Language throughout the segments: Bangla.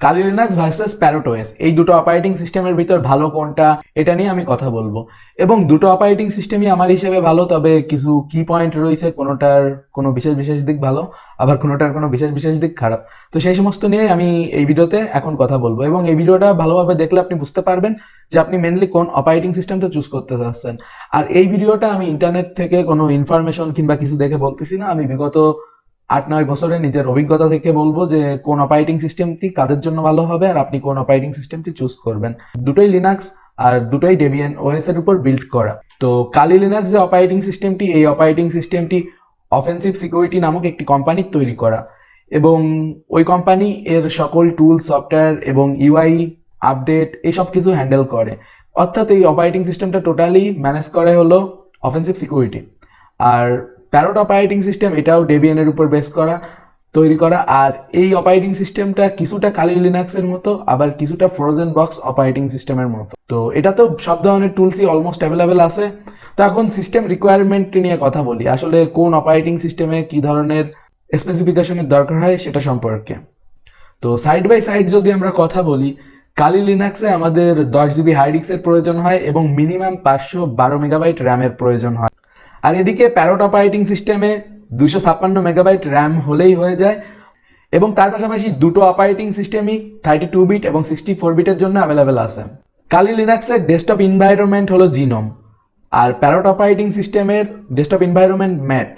কালি লিনাক্স ভার্সেস প্যারট ওএস, এই দুটো অপারেটিং সিস্টেমের ভিতর ভালো কোনটা, এটা নিয়ে আমি কথা বলবো। এবং দুটো অপারেটিং সিস্টেমই আমার হিসেবে ভালো, তবে কিছু কি পয়েন্ট রয়েছে, কোনোটার কোনো বিশেষ বিশেষ দিক ভালো, আবার কোনোটার কোনো বিশেষ বিশেষ দিক খারাপ। তো সেই সমস্ত নিয়ে আমি এই ভিডিওতে এখন কথা বলবো, এবং এই ভিডিওটা ভালোভাবে দেখলে আপনি বুঝতে পারবেন যে আপনি মেনলি কোন অপারেটিং সিস্টেমটা চুজ করতে চাচ্ছেন। আর এই ভিডিওটা আমি ইন্টারনেট থেকে কোনো ইনফরমেশন কিংবা কিছু দেখে বলতেছি না, আমি বিগত 8-9 বছরে নিজের অভিজ্ঞতা থেকে বলবো যে কোন অপারেটিং সিস্টেমটি কাদের জন্য ভালো হবে আর আপনি কোন অপারেটিং সিস্টেমটি চুজ করবেন। দুটোই লিনাক্স আর দুটোই ডেবিয়ান ওএস এর উপর বিল্ড করা। তো কালি লিনাক্স যে অপারেটিং সিস্টেমটি, এই অপারেটিং সিস্টেমটি অফেন্সিভ সিকিউরিটি নামক একটি কোম্পানির তৈরি করা, এবং ওই কোম্পানি এর সকল টুল, সফটওয়্যার এবং ইউআই আপডেট এসব কিছু হ্যান্ডেল করে। অর্থাৎ এই অপারেটিং সিস্টেমটা টোটালি ম্যানেজ করে হলো অফেন্সিভ সিকিউরিটি। আর প্যারট অপারেটিং সিস্টেম, এটাও ডেবিয়ানের উপর বেস করা, তৈরি করা। আর এই অপারেটিং সিস্টেমটা কিছুটা কালি লিনাক্সের মতো, আবার কিছুটা ফ্রোজেন বক্স অপারেটিং সিস্টেমের মতো। তো এটা তো সব ধরনের টুলসই অলমোস্ট অ্যাভেলেবেল আছে। তো এখন সিস্টেম রিকোয়ারমেন্ট নিয়ে কথা বলি, আসলে কোন অপারেটিং সিস্টেমে কি ধরনের স্পেসিফিকেশনের দরকার হয় সেটা সম্পর্কে। তো সাইড বাই সাইড যদি আমরা কথা বলি, কালি লিনাক্সে আমাদের 10 GB হার্ড ডিস্কের প্রয়োজন হয় এবং মিনিমাম 512 মেগাবাইট র্যামের প্রয়োজন হয়। আর এদিকে প্যারট অপারেটিং সিস্টেমে 256 মেগাবাইট র্যাম হলেই হয়ে যায়, এবং তার পাশাপাশি দুটো অপারেটিং সিস্টেমই 32 বিট এবং 64 বিটের জন্য অ্যাভেলেবেল আছে। কালি লিনাক্সের ডেস্কটপ এনভায়রনমেন্ট হলো জিনোম, আর প্যারট অপারেটিং সিস্টেমের ডেস্কটপ এনভায়রনমেন্ট ম্যাট।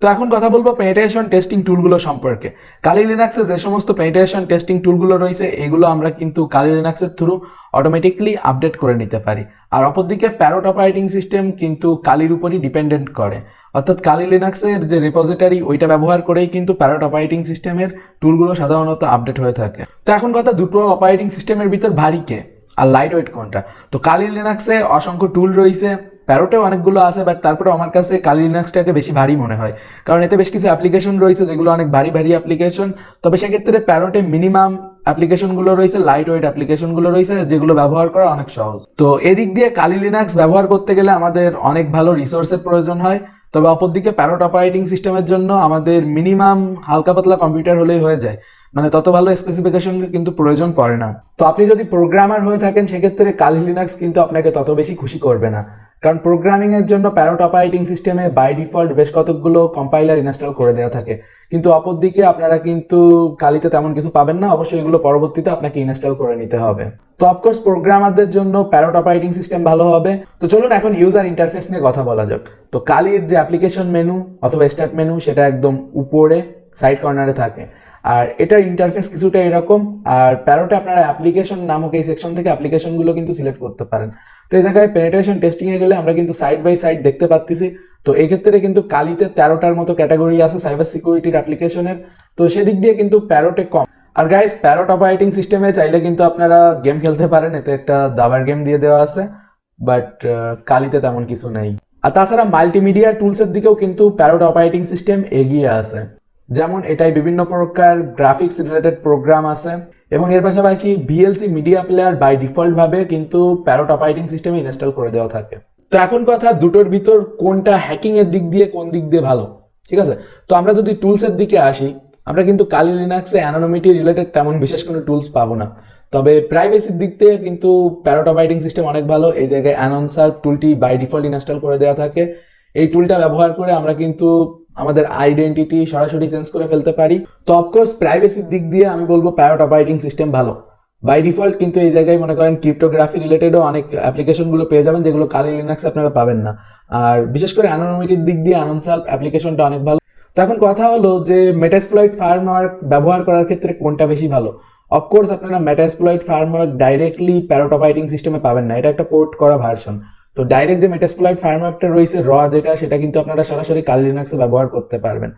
তো এখন কথা বলবো পেনিট্রেশন টেস্টিং টুলগুলো সম্পর্কে। কালি লিনাক্সে যে সমস্ত পেনিট্রেশন টেস্টিং টুলগুলো রয়েছে, এগুলো আমরা কিন্তু কালি লিনাক্সের থ্রু অটোমেটিকলি আপডেট করে নিতে পারি। আর অপরদিকে প্যারট অপারেটিং সিস্টেম কিন্তু কালির উপরই ডিপেন্ডেন্ট করে, অর্থাৎ কালি লিনাক্সের যে রিপোজিটরি ওইটা ব্যবহার করেই কিন্তু প্যারট অপারেটিং সিস্টেমের টুলগুলো সাধারণত আপডেট হয়ে থাকে। তো এখন কথা, দুটো অপারেটিং সিস্টেমের ভিতর ভারী কে আর লাইট ওয়েট কোনটা? তো কালি লিনাক্সে অসংখ্য টুল রয়েছে, প্যারোটেও অনেকগুলো আছে, বাট তারপরে আমার কাছে কালি লিনাক্সটাকে বেশি ভারী মনে হয়, কারণ এতে বেশ কিছু অ্যাপ্লিকেশন রয়েছে যেগুলো অনেক ভারী ভারী অ্যাপ্লিকেশন। তবে সেক্ষেত্রে প্যারোটে মিনিমাম অ্যাপ্লিকেশনগুলো রয়েছে, লাইট ওয়েট অ্যাপ্লিকেশনগুলো রয়েছে, যেগুলো ব্যবহার করা অনেক সহজ। তো এদিক দিয়ে কালি লিনাক্স ব্যবহার করতে গেলে আমাদের অনেক ভালো রিসোর্সের প্রয়োজন হয়, তবে অপরদিকে প্যারট অপারেটিং সিস্টেমের জন্য আমাদের মিনিমাম হালকা পাতলা কম্পিউটার হলেই হয়ে যায়, মানে তত ভালো স্পেসিফিকেশনের কিন্তু প্রয়োজন পড়ে না। তো আপনি যদি প্রোগ্রামার হয়ে থাকেন, সেক্ষেত্রে কালি লিনাক্স কিন্তু আপনাকে তত বেশি খুশি করবে না, কারণ প্রোগ্রামিং এর জন্য প্যারট অপারেটিং সিস্টেমে বাই ডিফল্ট বেশ কতগুলো কম্পাইলার ইনস্টল করে দেওয়া থাকে, কিন্তু অপরদিকে আপনারা কিন্তু কালিতে তেমন কিছু পাবেন না, অবশ্যই এগুলো পরবর্তীতে আপনাকে ইনস্টল করে নিতে হবে। তো অফকোর্স প্রোগ্রামারদের জন্য প্যারট অপারেটিং সিস্টেম ভালো হবে। তো চলুন এখন ইউজার ইন্টারফেস নিয়ে কথা বলা যাক। তো কালির যে অ্যাপ্লিকেশন মেনু অথবা স্টার্ট মেনু, সেটা একদম উপরে সাইড কর্নারে থাকে, আর এটার ইন্টারফেস কিছুটা এরকম। আর প্যারোটে আপনারা অ্যাপ্লিকেশন নামক এই সেকশন থেকে অ্যাপ্লিকেশনগুলো কিন্তু সিলেক্ট করতে পারেন। তো এই জায়গায় পেনিট্রেশন টেস্টিং এ গেলে আমরা কিন্তু সাইড বাই সাইড দেখতে পাচ্ছি। তো এই ক্ষেত্রে কিন্তু কালিতে 13টার মতো ক্যাটাগরি আছে সাইবার সিকিউরিটির অ্যাপ্লিকেশনের, তো সেদিক দিয়ে কিন্তু প্যারোটে কম। আর গাইস, প্যারট অপারেটিং সিস্টেমে চাইলে কিন্তু আপনারা গেম খেলতে পারেন, এতে একটা দাবার গেম দিয়ে দেওয়া আছে, বাট কালিতে তেমন কিছু নেই। আর তাছাড়া মাল্টিমিডিয়া টুলসের দিকেও কিন্তু প্যারট অপারেটিং সিস্টেম এগিয়ে আছে, যেমন এটাই বিভিন্ন প্রকার গ্রাফিক্স রিলেটেড প্রোগ্রাম আছে, এবং এর পাশাপাশি VLC media player by default ভাবে কিন্তু প্যারট অপারেটিং সিস্টেমে ইনস্টল করে দেওয়া থাকে। তো এখন কথা, দুটোর ভিতর কোনটা হ্যাকিং এর দিক দিয়ে কোন দিক দিয়ে ভালো, ঠিক আছে? তো আমরা যদি টুলস এর দিকে আসি, আমরা কিন্তু কালি লিনাক্সে অ্যানোনিমিটি রিলেটেড তেমন বিশেষ কোনো টুলস পাবো না, তবে প্রাইভেসির দিক দিয়ে কিন্তু প্যারট অপারেটিং সিস্টেম অনেক ভালো। এই জায়গায় অ্যানোনসার টুলটি বাই ডিফল্ট ইনস্টল করে দেওয়া থাকে, এই টুলটা ব্যবহার করে আমরা কিন্তু আমাদের আইডেন্টিটি সরাসরি চেঞ্জ করে ফেলতে পারি। তো অফকোর্স প্রাইভেসির দিক দিয়ে আমি বলবো প্যারট অপারেটিং সিস্টেম ভালো বাই ডিফল্ট, কিন্তু এই জায়গায় মনে করেন ক্রিপ্টোগ্রাফি রিলেটেডও অনেক অ্যাপ্লিকেশনগুলো পেয়ে যাবেন যেগুলো কালি লিনাক্সে আপনারা পাবেন না। আর বিশেষ করে অ্যানোনিমিটির দিক দিয়ে অ্যানোনসাল্ভ অ্যাপ্লিকেশনটা অনেক ভালো। তো এখন কথা হলো যে মেটাস্প্লয়েট ফার্মওয়ার্ক ব্যবহার করার ক্ষেত্রে কোনটা বেশি ভালো? অফকোর্স আপনারা মেটাস্প্লয়েট ফার্মওয়ার্ক ডাইরেক্টলি প্যারট অপারেটিং সিস্টেমে পাবেন না, এটা একটা পোর্ট করা ভার্সন। তো ডাইরেক্ট যে মেটাস্প্লয়েট ফার্মওয়ার্কটা রয়েছে র, সেটা কিন্তু আপনারা সরাসরি কালি লিনাক্সে ব্যবহার করতে পারবেন,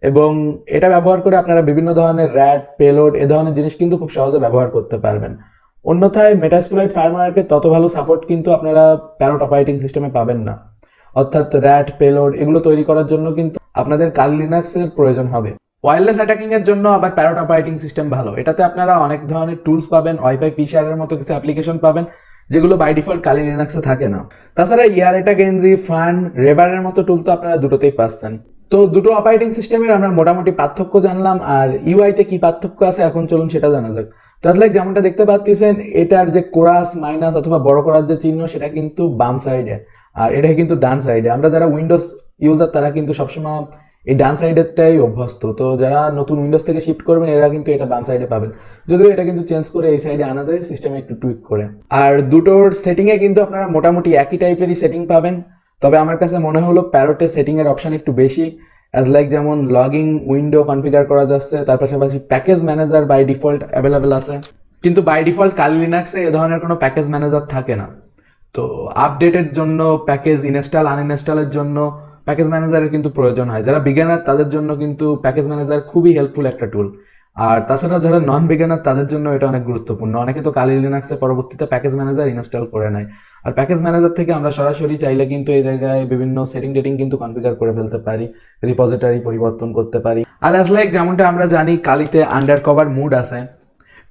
এবং এটা ব্যবহার করে আপনারা বিভিন্ন ধরনের র্যাট, পেলোড এ ধরনের জিনিস কিন্তু খুব সহজে ব্যবহার করতে পারবেন। অন্যথায় মেটাস্প্লয়েট ফার্মওয়ার্কে তত ভালো সাপোর্ট কিন্তু আপনারা প্যারট অপারেটিং সিস্টেমে পাবেন না, অর্থাৎ র্যাট, পেলোড এগুলো তৈরি করার জন্য কিন্তু আপনাদের কালি লিনাক্সের প্রয়োজন হবে। ওয়্যারলেস অ্যাটাকিং এর জন্য আবার প্যারট অপারেটিং সিস্টেম ভালো, এটাতে আপনারা অনেক ধরনের টুলস পাবেন, ওয়াইফাই পিশারের মতো কিছু অ্যাপ্লিকেশন পাবেন যেগুলো বাই ডিফল্ট কালি লিনাক্সে থাকে না। তাছাড়া ইয়ারেটা গেঞ্জি, ফান, রেবারের মতো টুল তো আপনারা দুটোতেই পাচ্ছেন। তো দুটো অপারেটিং সিস্টেমের আমরা মোটামুটি পার্থক্য জানলাম, আর ইউআইতে কি পার্থক্য আছে এখন চলুন সেটা জানা যাক। তাহলে লাইক যেমনটা দেখতে পাচ্ছেন, এটার যে কোরাস মাইনাস অথবা বড় করার যে চিহ্ন সেটা কিন্তু বাম সাইডে, আর এটা কিন্তু ডান সাইডে। আমরা যারা উইন্ডোজ ইউজার তারা কিন্তু সবসময় এই ডান সাইডেরটাই অভ্যস্ত, তো যারা নতুন উইন্ডোজ থেকে শিফট করবেন এরা কিন্তু এটা বাম সাইডে পাবেন, যদিও এটা কিন্তু চেঞ্জ করে এই সাইডে আনা যায় সিস্টেমে একটু টুইক করে। আর দুটোর সেটিং এ কিন্তু আপনারা মোটামুটি একই টাইপেরই সেটিং পাবেন, তবে আমার কাছে মনে হলো প্যারোটের সেটিং এর অপশন একটু বেশি, অ্যাজ লাইক যেমন লগইন উইন্ডো কনফিগার করা যাচ্ছে, তার পাশাপাশি package manager by default available আছে, কিন্তু বাই ডিফল্ট কালি লিনাক্সে এ ধরনের কোনো প্যাকেজ ম্যানেজার থাকে না। তো আপডেটের জন্য, প্যাকেজ ইনস্টল আনইনস্টলের জন্য প্যাকেজ ম্যানেজারের কিন্তু প্রয়োজন হয়। যারা বিগিনার তাদের জন্য কিন্তু প্যাকেজ ম্যানেজার খুবই হেল্পফুল একটা টুল, আর তাছাড়া যারা নন বিগিনার তাদের জন্য এটা অনেক গুরুত্বপূর্ণ। অনেকে তো কালি লিনাক্সে পরবর্তীতে প্যাকেজ ম্যানেজার ইনস্টল করে নেয়, আর প্যাকেজ ম্যানেজার থেকে আমরা সরাসরি চাইলে কিন্তু এই জায়গায় বিভিন্ন সেটিং টেটিং কিন্তু কনফিগার করে ফেলতে পারি, রিপোজিটরি পরিবর্তন করতে পারি। আর অ্যাজ লাইক যেমনটা আমরা জানি কালিতে আন্ডার কভার মুড আছে,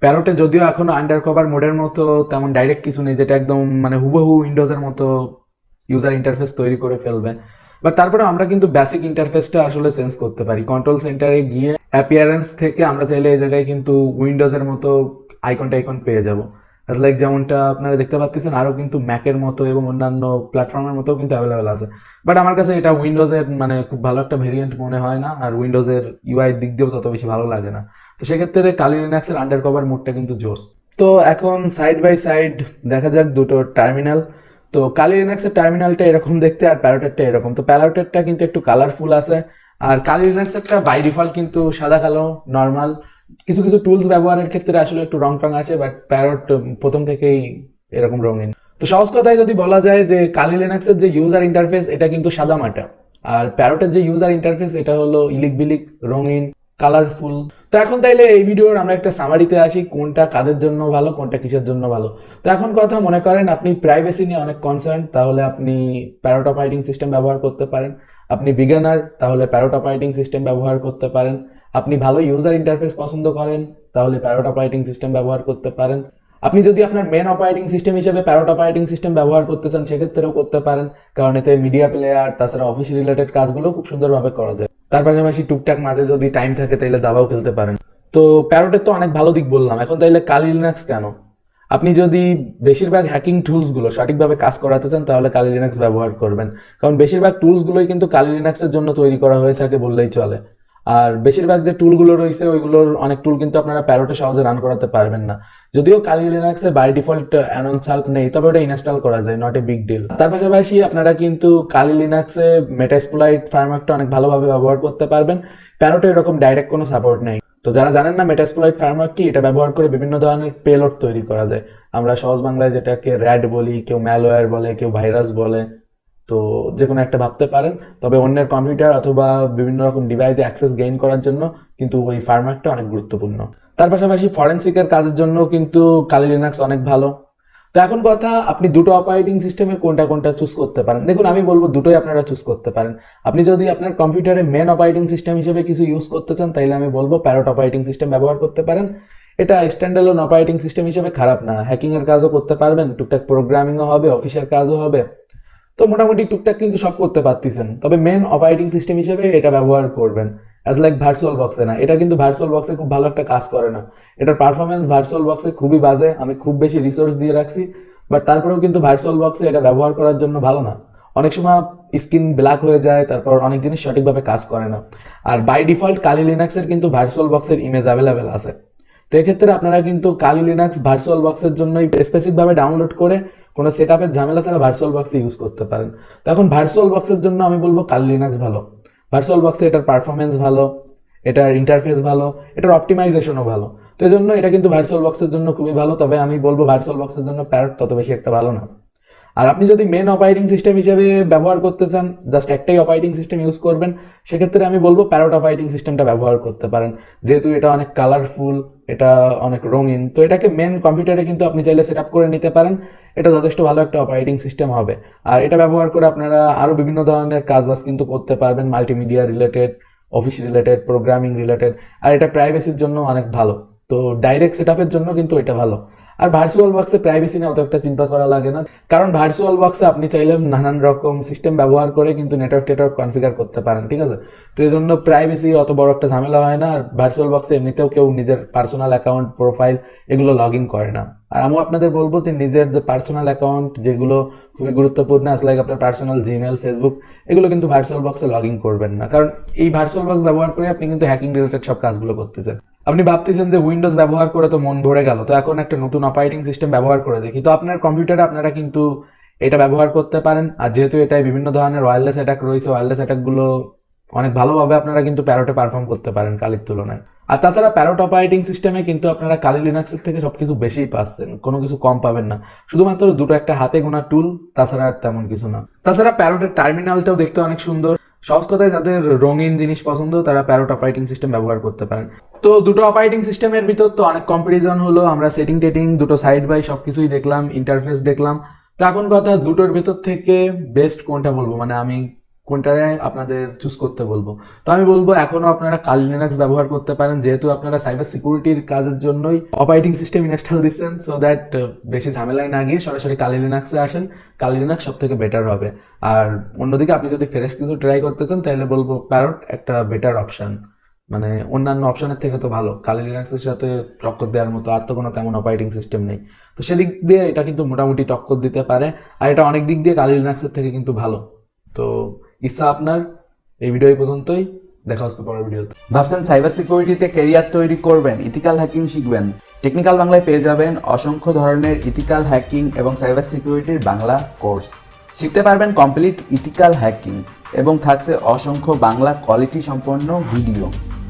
প্যারোটে যদিও এখনো আন্ডার কভার মোডের মতো তেমন ডাইরেক্ট কিছু নেই যেটা একদম মানে হুবহু উইন্ডোজের মতো ইউজার ইন্টারফেস তৈরি করে ফেলবে, বাট তারপরে আমরা কিন্তু বেসিক ইন্টারফেসটা আসলে চেঞ্জ করতে পারি। কন্ট্রোল সেন্টারে গিয়ে অ্যাপিয়ারেন্স থেকে আমরা চাইলে এই জায়গায় কিন্তু উইন্ডোজের মতো আইকন টাইকন পেয়ে যাবো, অ্যাজ লাইক যেমনটা আপনারা দেখতে পাচ্ছেন। আরও কিন্তু ম্যাকের মতো এবং অন্যান্য প্ল্যাটফর্মের মতো কিন্তু অ্যাভেলেবেল আছে, বাট আমার কাছে এটা উইন্ডোজের মানে খুব ভালো একটা ভেরিয়েন্ট মনে হয় না, আর উইন্ডোজের ইউআই দিক দিয়েও তত বেশি ভালো লাগে না। তো সেক্ষেত্রে কালি লিনাক্সের আন্ডার কভার মোডটা কিন্তু জোস। তো এখন সাইড বাই সাইড দেখা যাক দুটো টার্মিনাল। তো কালি লিনাক্সের টার্মিনালটা এরকম দেখতে, আর প্যারোটেরটা এরকম। তো প্যারোটেরটা কিন্তু একটু কালারফুল আছে, আর কালি লিনাক্সেরটা বাই ডিফল্ট কিন্তু সাদা কালো নর্মাল। কিছু কিছু টুলস ব্যবহারের ক্ষেত্রে আসলে একটু রং টং আছে, বাট প্যারট প্রথম থেকেই এরকম রঙিন। তো সহজ কথায় যদি বলা যায় যে কালি লিনাক্সের যে ইউজার ইন্টারফেস এটা কিন্তু সাদা মাটা, আর প্যারটের যে ইউজার ইন্টারফেস এটা হলো ইলিক বিলিক রঙিন কালারফুল। তো এখন তাইলে এই ভিডিওর আমরা একটা সামারিতে আসি, কোনটা কাদের জন্য ভালো, কোনটা কিসের জন্য ভালো। তো এখন কথা, মনে করেন আপনি প্রাইভেসি নিয়ে অনেক কনসার্ন, তাহলে আপনি প্যারট অপারেটিং সিস্টেম ব্যবহার করতে পারেন। আপনি বিগিনার, তাহলে প্যারট অপারেটিং সিস্টেম ব্যবহার করতে পারেন। আপনি ভালো ইউজার ইন্টারফেস পছন্দ করেন, তাহলে প্যারট অপারেটিং সিস্টেম ব্যবহার করতে পারেন। আপনি যদি আপনার মেন অপারেটিং সিস্টেম হিসেবে প্যারট অপারেটিং সিস্টেম ব্যবহার করতে চান সেক্ষেত্রেও করতে পারেন, কারণ এতে মিডিয়া প্লেয়ার তাছাড়া অফিস রিলেটেড কাজগুলো খুব সুন্দরভাবে করা যায়। তার পাশাপাশি টুকটাক মাঝে যদি টাইম থাকে তাহলে দাবাও খেলতে পারেন। তো প্যারটের তো অনেক ভালো দিক বললাম, এখন তাইলে কালি লিনাক্স কেন? আপনি যদি বেশিরভাগ হ্যাকিং টুলসগুলো সঠিকভাবে কাজ করাতে চান তাহলে কালি লিনাক্স ব্যবহার করবেন, কারণ বেশিরভাগ টুলসগুলোই কিন্তু কালি লিনাক্সের জন্য তৈরি করা হয়ে থাকে বললেই চলে। আর বেশিরভাগ যে টুলগুলো রয়েছে ওইগুলোর অনেক টুল কিন্তু আপনারা প্যারোটে সহজে রান করাতে পারবেন না, যদিও কালি লিনাক্সে বাই ডিফল্ট অ্যানোন্স হেল্প নেই, তবে ওটা ইনস্টল করা যায়, নট এ বিগ ডিল। তার পাশাপাশি আপনারা কিন্তু কালি লিনাক্সে মেটাস্প্লয়েট ফ্রেমওয়ার্কটা অনেক ভালোভাবে ব্যবহার করতে পারবেন, প্যারোটে এরকম ডাইরেক্ট কোনো সাপোর্ট নেই। তো যারা জানেন না মেটাস্প্লয়েট ফ্রেমওয়ার্ক কি, এটা ব্যবহার করে বিভিন্ন ধরনের পেলোড তৈরি করা যায়। আমরা সহজ বাংলায় যেটাকে র্যাড বলি, কেউ ম্যালওয়্যার বলে, কেউ ভাইরাস বলে। তো যে কোনো একটা ভাবতে পারেন, তবে অন্যের কম্পিউটার অথবা বিভিন্ন রকম ডিভাইসে অ্যাক্সেস গেইন করার জন্য কিন্তু ওই ফার্মওয়ার্কটা অনেক গুরুত্বপূর্ণ। তার পাশাপাশি ফরেনসিকের কাজের জন্য কিন্তু কালি লিনাক্স অনেক ভালো। তো এখন কথা, আপনি দুটো অপারেটিং সিস্টেমে কোনটা কোনটা চুজ করতে পারেন। দেখুন, আমি বলবো দুটোই আপনারা চুজ করতে পারেন। আপনি যদি আপনার কম্পিউটারে মেন অপারেটিং সিস্টেম হিসেবে কিছু ইউজ করতে চান তাহলে আমি বলবো প্যারট অপারেটিং সিস্টেম ব্যবহার করতে পারেন। এটা স্ট্যান্ডালোন অপারেটিং সিস্টেম হিসেবে খারাপ না, হ্যাকিং এর কাজও করতে পারবেন, টুকটাক প্রোগ্রামিংও হবে, অফিসের কাজও হবে। তো মোটামুটি টুকটাক কিন্তু সব করতে পারতেছেন, তবে মেন অপারেটিং সিস্টেম হিসেবে এটা ব্যবহার করবেন। অ্যাজ লাইক ভার্চুয়াল বক্সে না, এটা কিন্তু ভার্চুয়াল বক্সে খুব ভালো একটা কাজ করে না, এটার পারফরমেন্স ভার্চুয়াল বক্সে খুবই বাজে। আমি খুব বেশি রিসোর্স দিয়ে রাখছি, বাট তারপরেও কিন্তু ভার্চুয়াল বক্সে এটা ব্যবহার করার জন্য ভালো না। অনেক সময় স্ক্রিন ব্ল্যাক হয়ে যায়, তারপর অনেক জিনিস সঠিকভাবে কাজ করে না। আর বাই ডিফল্ট কালি লিনাক্সের কিন্তু ভার্চুয়াল বক্সের ইমেজ অ্যাভেলেবেল আছে। তো এক্ষেত্রে আপনারা কিন্তু কালি লিনাক্স ভার্চুয়াল বক্সের জন্যই স্পেসিফিকভাবে ডাউনলোড করে কোনো সেটআপের ঝামেলা ছাড়া ভার্চুয়াল বক্সে ইউজ করতে পারেন। তো এখন ভার্চুয়াল বক্সের জন্য আমি বলবো কালি লিনাক্স ভালো। ভার্চুয়াল বক্সে এটার পারফরমেন্স ভালো, এটার ইন্টারফেস ভালো, এটার অপটিমাইজেশনও ভালো। তো এই জন্য এটা কিন্তু ভার্চুয়াল বক্সের জন্য খুবই ভালো, তবে আমি বলবো ভার্চুয়াল বক্সের জন্য প্যারট তত বেশি একটা ভালো না। আর আপনি যদি মেন অপারেটিং সিস্টেম হিসেবে ব্যবহার করতে চান, জাস্ট একটাই অপারেটিং সিস্টেম ইউজ করবেন, সেক্ষেত্রে আমি বলবো প্যারট অপারেটিং সিস্টেমটা ব্যবহার করতে পারেন, যেহেতু এটা অনেক কালারফুল, এটা অনেক রঙিন। তো এটাকে মেন কম্পিউটারে কিন্তু আপনি চাইলে সেট আপ করে নিতে পারেন, এটা যথেষ্ট ভালো একটা অপারেটিং সিস্টেম হবে। আর এটা ব্যবহার করে আপনারা আরো বিভিন্ন ধরনের কাজবাজ কিন্তু করতে পারবেন, multimedia related, office related, programming related. আর এটা প্রাইভেসির জন্য অনেক ভালো, তো ডাইরেক্ট সেট আপের জন্য কিন্তু এটা ভালো। আর ভার্চুয়াল বক্সে প্রাইভেসি নিয়ে অত একটা চিন্তা করা লাগে না, কারণ ভার্চুয়াল বক্সে আপনি চাইলে নানান রকম সিস্টেম ব্যবহার করে কিন্তু নেটওয়ার্ক কনফিগার করতে পারেন, ঠিক আছে। তো এই জন্য প্রাইভেসি অত বড় একটা ঝামেলা হয় না। আর ভার্চুয়াল বক্সে এমনিতেও কেউ নিজের পার্সোনাল অ্যাকাউন্ট, প্রোফাইল এগুলো লগ ইন করে না। আর আমিও আপনাদের বলবো যে নিজের যে পার্সোনাল অ্যাকাউন্ট যেগুলো খুবই গুরুত্বপূর্ণ আছে, লাইক আপনার পার্সোনাল জিমেল, ফেসবুক, এগুলো কিন্তু ভার্চুয়াল বক্সে লগ ইন করবেন না, কারণ এই ভার্চুয়াল বক্স ব্যবহার করে আপনি কিন্তু হ্যাকিং রিলেটেড সব কাজগুলো করতেছেন। আপনি ভাবতেছেন যে উইন্ডোজ ব্যবহার করে তো মন ভরে গেল, তো এখন একটা নতুন অপারেটিং সিস্টেম ব্যবহার করে দেখি। তো আপনার কম্পিউটারে আপনারা কিন্তু এটা ব্যবহার করতে পারেন। আর যেহেতু এটাই বিভিন্ন ধরনের ওয়্যারলেস অ্যাটাক রয়েছে, ওয়্যারলেস অ্যাটাকগুলো অনেক ভালোভাবে আপনারা কিন্তু প্যারোটে পারফর্ম করতে পারেন কালির তুলনায়। আর তাছাড়া প্যারোট অপারেটিং সিস্টেমে কিন্তু আপনারা কালি লিনাক্সের থেকে সবকিছু বেশিই পাচ্ছেন, কোনো কিছু কম পাবেন না। শুধুমাত্র দুটো একটা হাতে গোনা টুল, তাছাড়া আর তেমন কিছু না। তাছাড়া প্যারোটের টার্মিনালটাও দেখতে অনেক সুন্দর। সহজ কথায় যাদের রঙিন জিনিস পছন্দ তারা প্যারোট অপারেটিং সিস্টেম ব্যবহার করতে পারেন। তো দুটো অপারেটিং সিস্টেমের ভিতর তো অনেক কম্পারিজন হলো, আমরা সেটিং টেটিং দুটো সাইড বাই সবকিছুই দেখলাম, ইন্টারফেস দেখলাম। তো এখন কথা, দুটোর ভেতর থেকে বেস্ট কোনটা বলবো, মানে আমি কোনটারে আপনাদের চুজ করতে বলবো। তো আমি বলবো এখনো আপনারা কালি লিনাক্স ব্যবহার করতে পারেন, যেহেতু আপনারা সাইবার সিকিউরিটির কাজের জন্যই অপারেটিং সিস্টেম ইনস্টল দিচ্ছেন। সো দ্যাট বেশি ঝামেলায় না গিয়ে সরাসরি কালি লিনাক্সে আসেন, কালি লিনাক্স সব থেকে বেটার হবে। আর অন্যদিকে আপনি যদি ফ্রেশ কিছু ট্রাই করতে চান তাহলে বলবো প্যারট একটা বেটার অপশন, মানে অন্যান্য অপশনের থেকে তো ভালো। কালি লিনাক্সের সাথে টক্কর দেওয়ার মতো আর তো কোনো তেমন অপারেটিং সিস্টেম নেই। তো সেদিক দিয়ে এটা কিন্তু মোটামুটি টক্কর দিতে পারে, আর এটা অনেক দিক দিয়ে কালি লিনাক্সের থেকে কিন্তু ভালো। তো ইচ্ছা আপনার। এই ভিডিও এই পর্যন্তই, দেখা হচ্ছে পরের ভিডিওতে। ভাবছেন সাইবার সিকিউরিটিতে ক্যারিয়ার তৈরি করবেন, ইথিক্যাল হ্যাকিং শিখবেন? টেকনিক্যাল বাংলায় পেয়ে যাবেন অসংখ্য ধরনের ইথিক্যাল হ্যাকিং এবং সাইবার সিকিউরিটির বাংলা কোর্স। শিখতে পারবেন কমপ্লিট ইথিক্যাল হ্যাকিং এবং থাকছে অসংখ্য বাংলা কোয়ালিটি সম্পন্ন ভিডিও।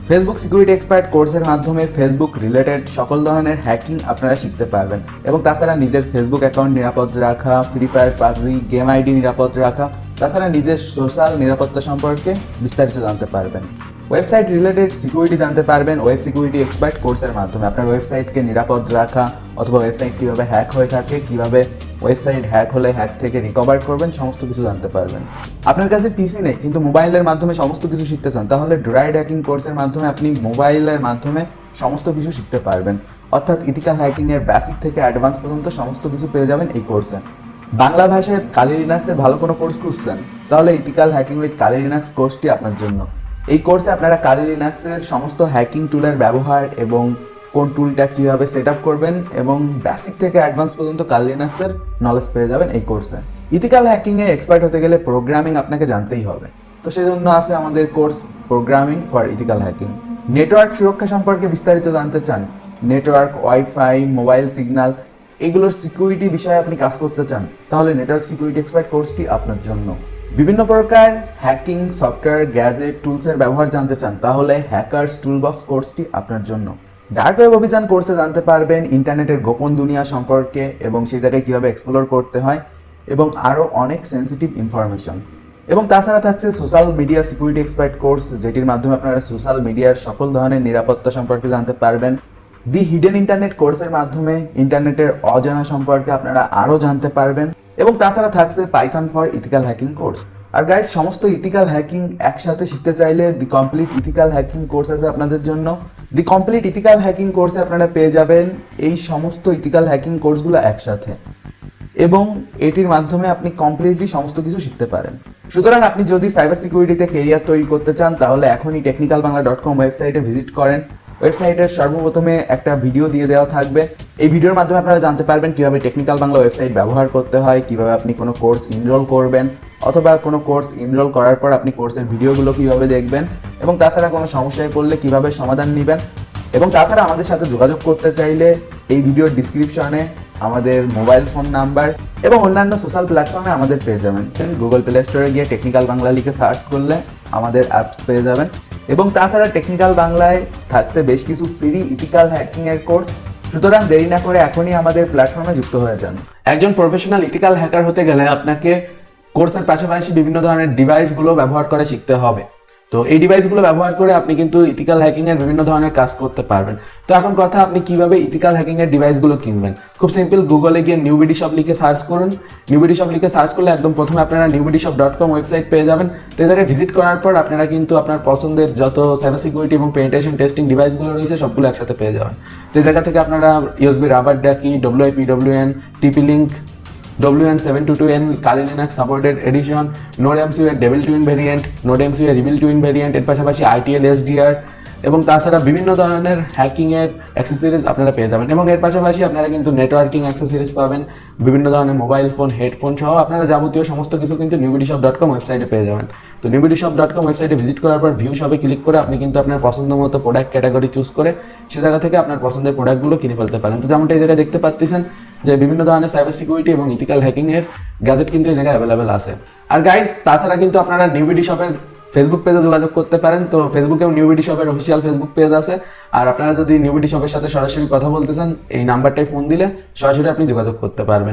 ফেসবুক সিকিউরিটি এক্সপার্ট কোর্সের মাধ্যমে ফেসবুক রিলেটেড সকল ধরনের হ্যাকিং আপনারা শিখতে পারবেন এবং তাছাড়া নিজের ফেসবুক অ্যাকাউন্ট নিরাপদ রাখা, free fire, PUBG, game ID নিরাপদ রাখা, তাছাড়া নিজের সোশ্যাল নিরাপত্তা সম্পর্কে বিস্তারিত জানতে পারবেন। ওয়েবসাইট রিলেটেড সিকিউরিটি জানতে পারবেন ওয়েব সিকিউরিটি এক্সপার্ট কোর্সের মাধ্যমে। আপনার ওয়েবসাইটকে নিরাপদ রাখা অথবা ওয়েবসাইট কীভাবে হ্যাক হয়ে থাকে, কীভাবে ওয়েবসাইট হ্যাক হলে হ্যাক থেকে রিকভার করবেন, সমস্ত কিছু জানতে পারবেন। আপনার কাছে পিসি নেই কিন্তু মোবাইলের মাধ্যমে সমস্ত কিছু শিখতে চান, তাহলে ড্রাইড হ্যাকিং কোর্সের মাধ্যমে আপনি মোবাইলের মাধ্যমে সমস্ত কিছু শিখতে পারবেন। অর্থাৎ ইথিক্যাল হ্যাকিংয়ের বেসিক থেকে অ্যাডভান্স পর্যন্ত সমস্ত কিছু পেয়ে যাবেন এই কোর্সে। বাংলা ভাষায় কালি লিনাক্সের ভালো কোনো কোর্স খুঁজছেন, তাহলে ethical hacking with Kali Linux কোর্সটি আপনার জন্য। এই কোর্সে আপনারা কালি লিনাক্সের সমস্ত হ্যাকিং টুলের ব্যবহার এবং কোন টুলটা কীভাবে সেট আপ করবেন এবং বেসিক থেকে অ্যাডভান্স পর্যন্ত কালি লিনাক্সের নলেজ পেয়ে যাবেন এই কোর্সে। ইথিক্যাল হ্যাকিংয়ে এক্সপার্ট হতে গেলে প্রোগ্রামিং আপনাকে জানতেই হবে, তো সেজন্য আছে আমাদের course programming for ethical hacking. Network সুরক্ষা সম্পর্কে বিস্তারিত জানতে চান, নেটওয়ার্ক, ওয়াইফাই, মোবাইল সিগন্যাল এগুলোর সিকিউরিটি বিষয়ে আপনি কাজ করতে চান, তাহলে নেটওয়ার্ক সিকিউরিটি এক্সপার্ট কোর্সটি আপনার জন্য। বিভিন্ন প্রকার হ্যাকিং সফটওয়্যার, গ্যাজেট, টুলসের ব্যবহার জানতে চান, তাহলে হ্যাকার্স টুলবক্স কোর্সটি আপনার জন্য। ডার্ক ওয়েব অভিযান কোর্সে জানতে পারবেন ইন্টারনেটের গোপন দুনিয়া সম্পর্কে এবং সেই জায়গায় কীভাবে এক্সপ্লোর করতে হয় এবং আরও অনেক সেন্সিটিভ ইনফরমেশন। এবং তাছাড়া থাকছে social media security expert course, যেটির মাধ্যমে আপনারা সোশ্যাল মিডিয়ার সকল ধরনের নিরাপত্তা সম্পর্কে জানতে পারবেন। দি হিডেন ইন্টারনেট কোর্সের মাধ্যমে ইন্টারনেটের অজানা সম্পর্কে আপনারা আরও জানতে পারবেন। এবং তাছাড়া থাকছে python for ethical hacking course. আর গাইস, সমস্ত ইথিক্যাল হ্যাকিং একসাথে শিখতে চাইলে the complete ethical hacking course আছে আপনাদের জন্য। দি কমপ্লিট ইথিক্যাল হ্যাকিং কোর্সে আপনারা পেয়ে যাবেন এই সমস্ত ইথিক্যাল হ্যাকিং কোর্সগুলো একসাথে এবং এটির মাধ্যমে আপনি কমপ্লিটলি সমস্ত কিছু শিখতে পারেন। সুতরাং আপনি যদি সাইবার সিকিউরিটিতে ক্যারিয়ার তৈরি করতে চান তাহলে এখনই technicalbangla.com ওয়েবসাইটে ভিজিট করেন। ওয়েবসাইটের সর্বপ্রথমে একটা ভিডিও দিয়ে দেওয়া থাকবে, এই ভিডিওর মাধ্যমে আপনারা জানতে পারবেন কীভাবে টেকনিক্যাল বাংলা ওয়েবসাইট ব্যবহার করতে হয়, কীভাবে আপনি কোনো কোর্স ইনরোল করবেন অথবা কোনো কোর্স ইনরোল করার পর আপনি কোর্সের ভিডিওগুলো কীভাবে দেখবেন এবং তাছাড়া কোনো সমস্যায় পড়লে কীভাবে সমাধান নেবেন। এবং তাছাড়া আমাদের সাথে যোগাযোগ করতে চাইলে এই ভিডিওর ডিসক্রিপশনে আমাদের মোবাইল ফোন নাম্বার এবং অন্যান্য সোশ্যাল প্ল্যাটফর্মে আমাদের পেয়ে যাবেন। গুগল প্লে স্টোরে গিয়ে টেকনিক্যাল বাংলা লিখে সার্চ করলে আমাদের অ্যাপস পেয়ে যাবেন। এবং তাছাড়া টেকনিক্যাল বাংলায় থাকছে বেশ কিছু ফ্রি ইথিক্যাল হ্যাকিং এর কোর্স। সুতরাং দেরি না করে এখনই আমাদের প্ল্যাটফর্মে যুক্ত হয়ে যান। একজন প্রফেশনাল ইথিক্যাল হ্যাকার হতে গেলে আপনাকে কোর্সের পাশাপাশি বিভিন্ন ধরনের ডিভাইসগুলো ব্যবহার করে শিখতে হবে। তো এই ডিভাইসগুলো ব্যবহার করে আপনি কিন্তু ইথিক্যাল হ্যাকিং এর বিভিন্ন ধরনের কাজ করতে পারবেন। তো এখন কথা, আপনি কিভাবে ইথিক্যাল হ্যাকিং এর ডিভাইসগুলো কিনবেন? খুব সিম্পল, গুগলে গিয়ে নিউবিডি শপ লিখে সার্চ করুন। নিউবিডি শপ লিখে সার্চ করলে একদম প্রথমে আপনারা newbidishop.com ওয়েবসাইট পেয়ে যাবেন। তো এই জায়গায় ভিজিট করার পর আপনারা কিন্তু আপনার পছন্দের যত সাইবার সিকিউরিটি এবং পেনিট্রেশন টেস্টিং ডিভাইসগুলো রয়েছে সবগুলো একসাথে পেয়ে যাবেন। তো এই জায়গা থেকে আপনারা ইউএসবি রাবার ডাকি, WIPWN, TP-Link, WN722N, Kali Linux supported edition, Node MCU এর Devil Twin variant, Node MCU এর Evil Twin variant, এর পাশাপাশি RTL SDR এবং তাছাড়া বিভিন্ন ধরনের হ্যাকিং এর অ্যাক্সেসরিজ আপনারা পেয়ে যাবেন। এবং এর পাশাপাশি আপনারা কিন্তু নেটওয়ার্কিং অ্যাক্সেসরিজ পাবেন, বিভিন্ন ধরনের মোবাইল ফোন, হেডফোন সহ আপনারা যাবতীয় সমস্ত কিছু কিন্তু newbidishop.com ওয়েবসাইটে পেয়ে যাবেন। তো newbidishop.com ওয়েবসাইটে ভিজিট করার পর ভিউ শপে ক্লিক করে আপনি কিন্তু আপনার পছন্দ মতো প্রোডাক্ট ক্যাটাগরি চুজ করে সে জায়গা থেকে আপনার পছন্দের প্রোডাক্টগুলো কিনে ফেলতে পারেন। তো যেমনটা এই জায়গায় দেখতে পাচ্ছেন যে বিভিন্ন ধরনের সাইবার সিকিউরিটি এবং ইথিক্যাল হ্যাকিং এর গ্যাজেট কিন্তু এই জায়গায় অ্যাভেলেবেল আছে। আর গাইস, তাছাড়া কিন্তু আপনারা নিউবিডি শপের ফেসবুক পেজে যোগাযোগ করতে পারেন। তো ফেসবুকেও নিউবিডি শপের অফিসিয়াল ফেসবুক পেজ আছে। আর আপনারা যদি নিউবিডি শপের সাথে সরাসরি কথা বলতে চান, এই নাম্বারটায় ফোন দিলে সরাসরি আপনি যোগাযোগ করতে পারবেন।